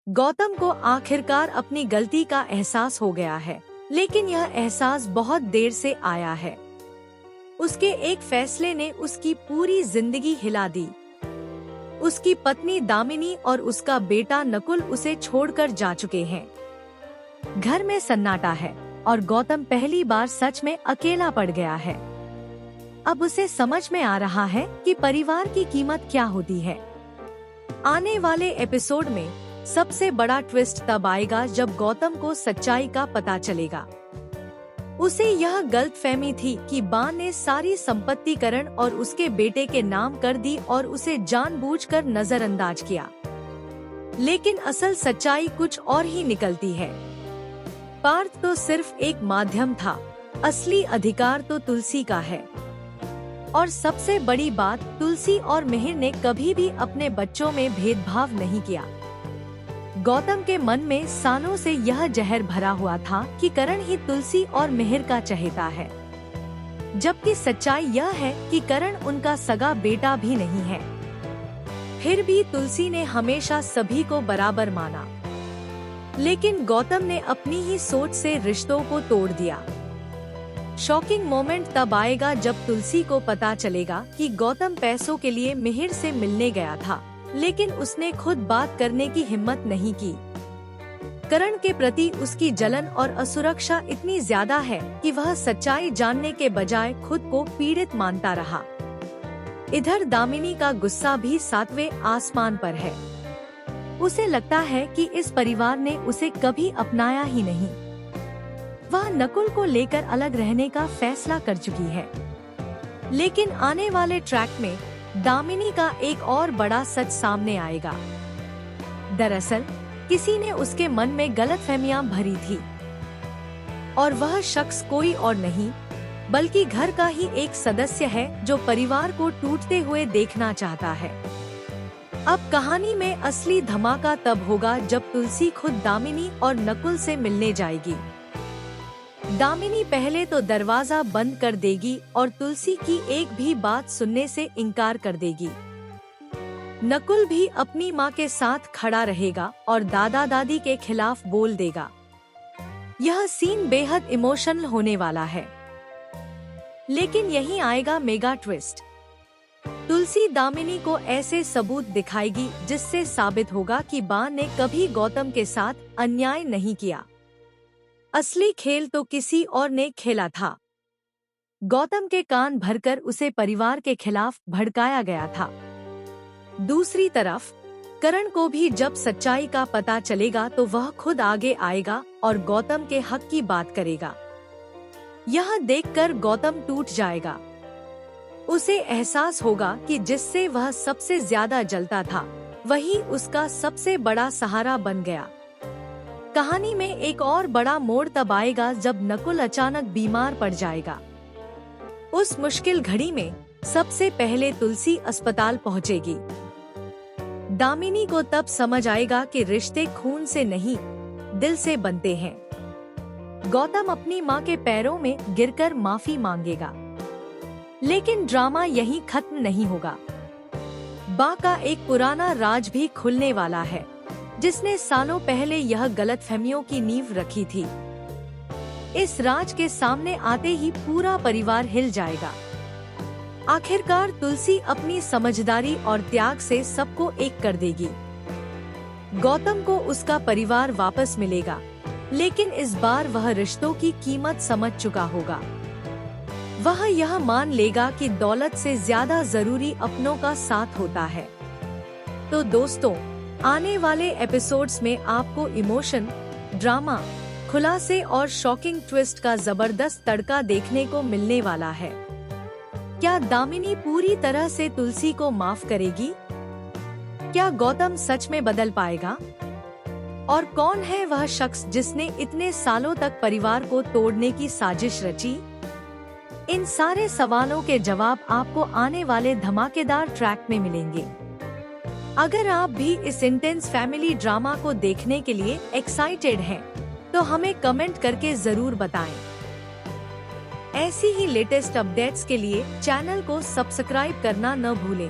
गौतम को आखिरकार अपनी गलती का एहसास हो गया है, लेकिन यह एहसास बहुत देर से आया है। उसके एक फैसले ने उसकी पूरी जिंदगी हिला दी। उसकी पत्नी दामिनी और उसका बेटा नकुल उसे छोड़कर जा चुके हैं। घर में सन्नाटा है और गौतम पहली बार सच में अकेला पड़ गया है। अब उसे समझ में आ रहा है कि परिवार की कीमत क्या होती है। आने वाले एपिसोड में सबसे बड़ा ट्विस्ट तब आएगा जब गौतम को सच्चाई का पता चलेगा। उसे यह गलतफहमी थी कि बा ने सारी संपत्ति करण और उसके बेटे के नाम कर दी और उसे जानबूझकर नजरअंदाज किया, लेकिन असल सच्चाई कुछ और ही निकलती है। पार्थ तो सिर्फ एक माध्यम था, असली अधिकार तो तुलसी का है। और सबसे बड़ी बात, तुलसी और मिहिर ने कभी भी अपने बच्चों में भेदभाव नहीं किया। गौतम के मन में सालों से यह जहर भरा हुआ था कि करण ही तुलसी और मिहिर का चहेता है, जबकि सच्चाई यह है कि करण उनका सगा बेटा भी नहीं है। फिर भी तुलसी ने हमेशा सभी को बराबर माना, लेकिन गौतम ने अपनी ही सोच से रिश्तों को तोड़ दिया। शॉकिंग मोमेंट तब आएगा जब तुलसी को पता चलेगा कि गौतम पैसों के लिए मिहिर से मिलने गया था, लेकिन उसने खुद बात करने की हिम्मत नहीं की। करण के प्रति उसकी जलन और असुरक्षा इतनी ज्यादा है कि वह सच्चाई जानने के बजाय खुद को पीड़ित मानता रहा। इधर दामिनी का गुस्सा भी 7वें आसमान पर है। उसे लगता है कि इस परिवार ने उसे कभी अपनाया ही नहीं। वह नकुल को लेकर अलग रहने का फैसला कर चुकी है, लेकिन आने वाले ट्रैक में दामिनी का एक और बड़ा सच सामने आएगा। दरअसल किसी ने उसके मन में गलतफहमियां भरी थी, और वह शख्स कोई और नहीं बल्कि घर का ही एक सदस्य है जो परिवार को टूटते हुए देखना चाहता है। अब कहानी में असली धमाका तब होगा जब तुलसी खुद दामिनी और नकुल से मिलने जाएगी। दामिनी पहले तो दरवाजा बंद कर देगी और तुलसी की एक भी बात सुनने से इनकार कर देगी। नकुल भी अपनी माँ के साथ खड़ा रहेगा और दादा दादी के खिलाफ बोल देगा। यह सीन बेहद इमोशनल होने वाला है, लेकिन यहीं आएगा मेगा ट्विस्ट। तुलसी दामिनी को ऐसे सबूत दिखाएगी जिससे साबित होगा कि बा ने कभी गौतम के साथ अन्याय नहीं किया। असली खेल तो किसी और ने खेला था। गौतम के कान भरकर उसे परिवार के खिलाफ भड़काया गया था। दूसरी तरफ करण को भी जब सच्चाई का पता चलेगा तो वह खुद आगे आएगा और गौतम के हक की बात करेगा। यह देखकर गौतम टूट जाएगा। उसे एहसास होगा कि जिससे वह सबसे ज्यादा जलता था वही उसका सबसे बड़ा सहारा बन गया। कहानी में एक और बड़ा मोड़ तब आएगा जब नकुल अचानक बीमार पड़ जाएगा। उस मुश्किल घड़ी में सबसे पहले तुलसी अस्पताल पहुंचेगी। दामिनी को तब समझ आएगा कि रिश्ते खून से नहीं, दिल से बनते हैं। गौतम अपनी माँ के पैरों में गिरकर माफी मांगेगा, लेकिन ड्रामा यहीं खत्म नहीं होगा। बा का एक पुराना राज भी खुलने वाला है, जिसने सालों पहले यह गलतफहमियों की नींव रखी थी। इस राज के सामने आते ही पूरा परिवार हिल जाएगा। आखिरकार तुलसी अपनी समझदारी और त्याग से सबको एक कर देगी। गौतम को उसका परिवार वापस मिलेगा, लेकिन इस बार वह रिश्तों की कीमत समझ चुका होगा। वह यह मान लेगा कि दौलत से ज्यादा जरूरी अपनों का साथ होता है। तो दोस्तों, आने वाले एपिसोड्स में आपको इमोशन, ड्रामा, खुलासे और शॉकिंग ट्विस्ट का जबरदस्त तड़का देखने को मिलने वाला है। क्या दामिनी पूरी तरह से तुलसी को माफ करेगी? क्या गौतम सच में बदल पाएगा? और कौन है वह शख्स जिसने इतने सालों तक परिवार को तोड़ने की साजिश रची? इन सारे सवालों के जवाब आपको आने वाले धमाकेदार ट्रैक में मिलेंगे। अगर आप भी इस इंटेंस फैमिली ड्रामा को देखने के लिए एक्साइटेड हैं, तो हमें कमेंट करके जरूर बताएं। ऐसी ही लेटेस्ट अपडेट्स के लिए चैनल को सब्सक्राइब करना न भूलें।